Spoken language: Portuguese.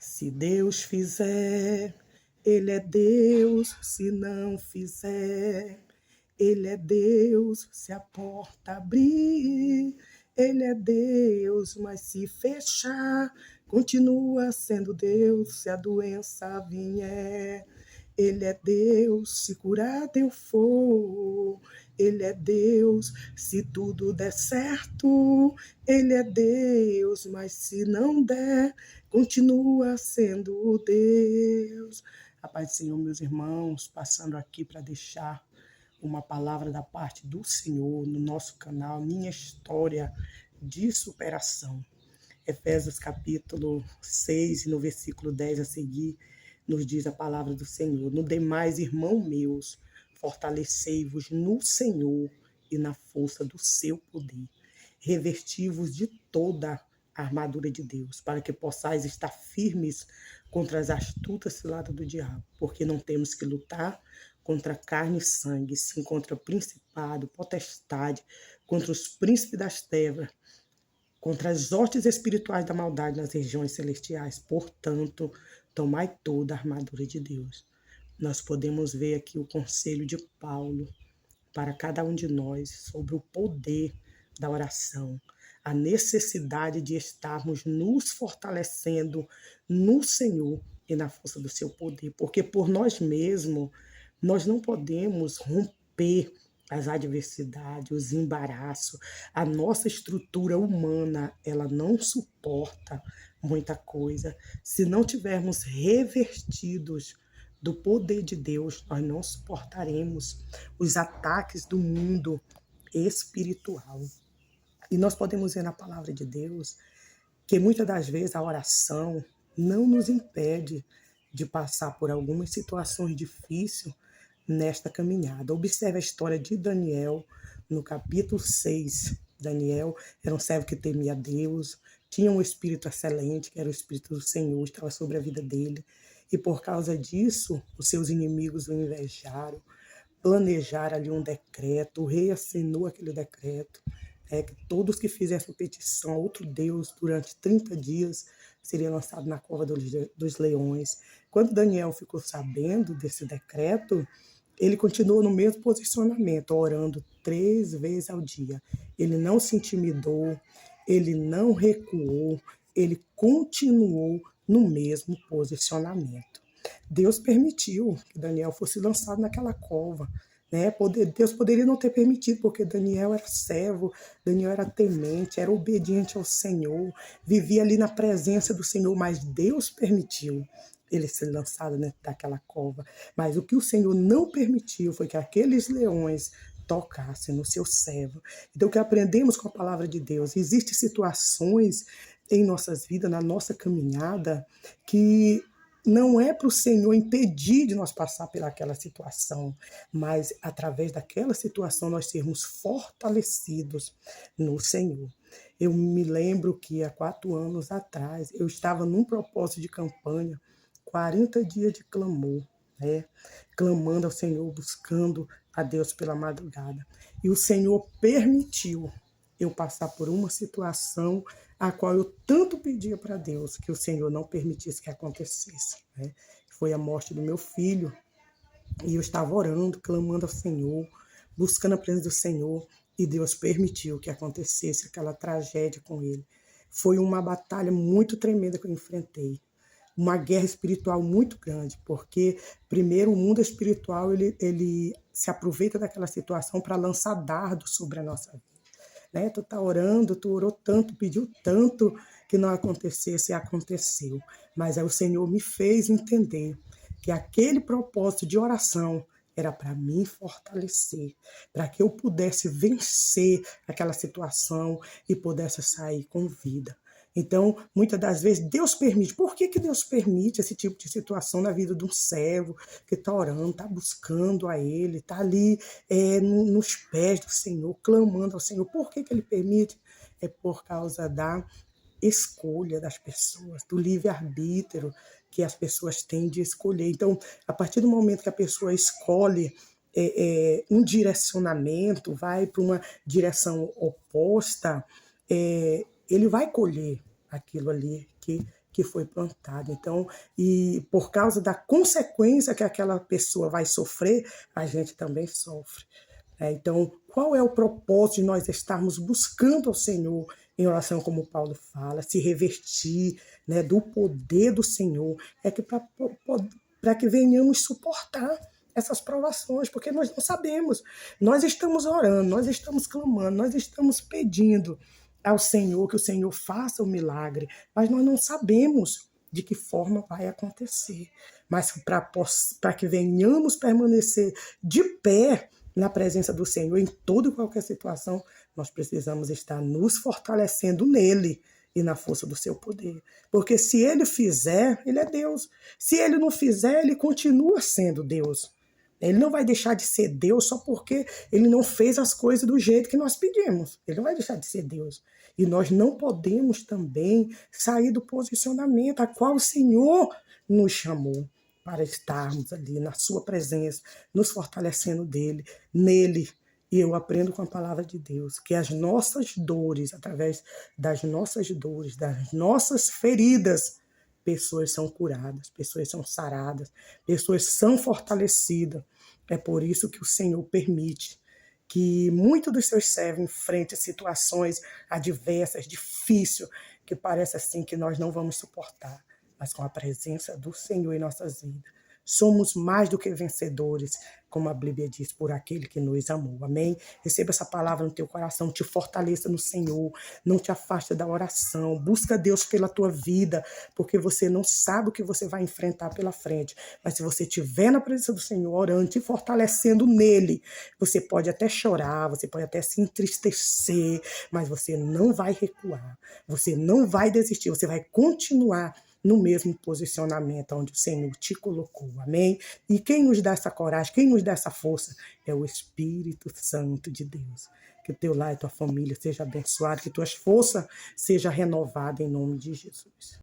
Se Deus fizer, Ele é Deus. Se não fizer, Ele é Deus. Se a porta abrir, Ele é Deus. Mas se fechar, continua sendo Deus. Se a doença vier, Ele é Deus. Se curado eu for, Ele é Deus. Se tudo der certo, Ele é Deus. Mas se não der, continua sendo Deus. A paz do Senhor, meus irmãos, passando aqui para deixar uma palavra da parte do Senhor no nosso canal, Minha História de Superação. Efésios capítulo 6, no versículo 10 a seguir, nos diz a palavra do Senhor. No demais, irmãos meus, fortalecei-vos no Senhor e na força do seu poder. Revesti-vos de toda a armadura de Deus, para que possais estar firmes contra as astutas ciladas do diabo, porque não temos que lutar contra carne e sangue, sim contra principado, potestade, contra os príncipes das trevas, contra as hostes espirituais da maldade nas regiões celestiais. Portanto, tomai toda a armadura de Deus. Nós podemos ver aqui o conselho de Paulo para cada um de nós sobre o poder da oração, a necessidade de estarmos nos fortalecendo no Senhor e na força do seu poder, porque por nós mesmos nós não podemos romper as adversidades, os embaraços. A nossa estrutura humana, ela não suporta muita coisa. Se não tivermos revertidos do poder de Deus, nós não suportaremos os ataques do mundo espiritual. E nós podemos ver na palavra de Deus que muitas das vezes a oração não nos impede de passar por algumas situações difíceis nesta caminhada. Observe a história de Daniel no capítulo 6. Daniel era um servo que temia a Deus, tinha um espírito excelente, que era o espírito do Senhor, estava sobre a vida dele. E por causa disso, os seus inimigos o invejaram, planejaram ali um decreto, o rei assinou aquele decreto, que todos que fizessem petição a outro Deus durante 30 dias seriam lançados na cova dos leões. Quando Daniel ficou sabendo desse decreto, ele continuou no mesmo posicionamento, orando 3 vezes ao dia. Ele não se intimidou, ele não recuou, ele continuou no mesmo posicionamento. Deus permitiu que Daniel fosse lançado naquela cova. Deus poderia não ter permitido, porque Daniel era servo, Daniel era temente, era obediente ao Senhor, vivia ali na presença do Senhor, mas Deus permitiu ele ser lançado dentro daquela cova. Mas o que o Senhor não permitiu foi que aqueles leões tocassem no seu servo. Então, o que aprendemos com a palavra de Deus? Existem situações em nossas vidas, na nossa caminhada, que não é para o Senhor impedir de nós passar pelaquela situação, mas através daquela situação nós sermos fortalecidos no Senhor. Eu me lembro que há 4 anos atrás eu estava num propósito de campanha, 40 dias de clamor, clamando ao Senhor, buscando a Deus pela madrugada. E o Senhor permitiu eu passar por uma situação a qual eu tanto pedia para Deus que o Senhor não permitisse que acontecesse. Foi a morte do meu filho. E eu estava orando, clamando ao Senhor, buscando a presença do Senhor, e Deus permitiu que acontecesse aquela tragédia com ele. Foi uma batalha muito tremenda que eu enfrentei. Uma guerra espiritual muito grande, porque primeiro o mundo espiritual ele se aproveita daquela situação para lançar dardos sobre a nossa vida. Tu tá orando, tu orou tanto, pediu tanto que não acontecesse, e aconteceu. Mas aí o Senhor me fez entender que aquele propósito de oração era para me fortalecer, para que eu pudesse vencer aquela situação e pudesse sair com vida. Então, muitas das vezes, Deus permite. Por que Deus permite esse tipo de situação na vida de um servo que está orando, está buscando a Ele, está ali nos pés do Senhor, clamando ao Senhor? Por que Ele permite? É por causa da escolha das pessoas, do livre-arbítrio que as pessoas têm de escolher. Então, a partir do momento que a pessoa escolhe um direcionamento, vai para uma direção oposta, ele vai colher aquilo ali que que foi plantado. Então, e por causa da consequência que aquela pessoa vai sofrer, a gente também sofre. Então, qual é o propósito de nós estarmos buscando ao Senhor em oração, como Paulo fala, se revestir, né, do poder do Senhor, é que para que venhamos suportar essas provações, porque nós não sabemos. Nós estamos orando, nós estamos clamando, nós estamos pedindo ao Senhor que o Senhor faça o milagre, mas nós não sabemos de que forma vai acontecer. Mas para que venhamos permanecer de pé na presença do Senhor em toda e qualquer situação, nós precisamos estar nos fortalecendo nele e na força do seu poder. Porque se ele fizer, ele é Deus. Se ele não fizer, ele continua sendo Deus. Ele não vai deixar de ser Deus só porque ele não fez as coisas do jeito que nós pedimos. Ele não vai deixar de ser Deus. E nós não podemos também sair do posicionamento a qual o Senhor nos chamou para estarmos ali na sua presença, nos fortalecendo nele. E eu aprendo com a palavra de Deus que as nossas dores, através das nossas feridas, pessoas são curadas, pessoas são saradas, pessoas são fortalecidas. É por isso que o Senhor permite que muitos dos seus servos enfrentem situações adversas, difíceis, que parece assim que nós não vamos suportar, mas com a presença do Senhor em nossas vidas. Somos mais do que vencedores, como a Bíblia diz, por aquele que nos amou. Amém? Receba essa palavra no teu coração, te fortaleça no Senhor, não te afaste da oração, busca Deus pela tua vida, porque você não sabe o que você vai enfrentar pela frente, mas se você estiver na presença do Senhor, orando, te fortalecendo nele, você pode até chorar, você pode até se entristecer, mas você não vai recuar, você não vai desistir, você vai continuar no mesmo posicionamento onde o Senhor te colocou, amém? E quem nos dá essa coragem, quem nos dá essa força é o Espírito Santo de Deus. Que o teu lar e tua família seja abençoado, que tuas forças sejam renovadas em nome de Jesus.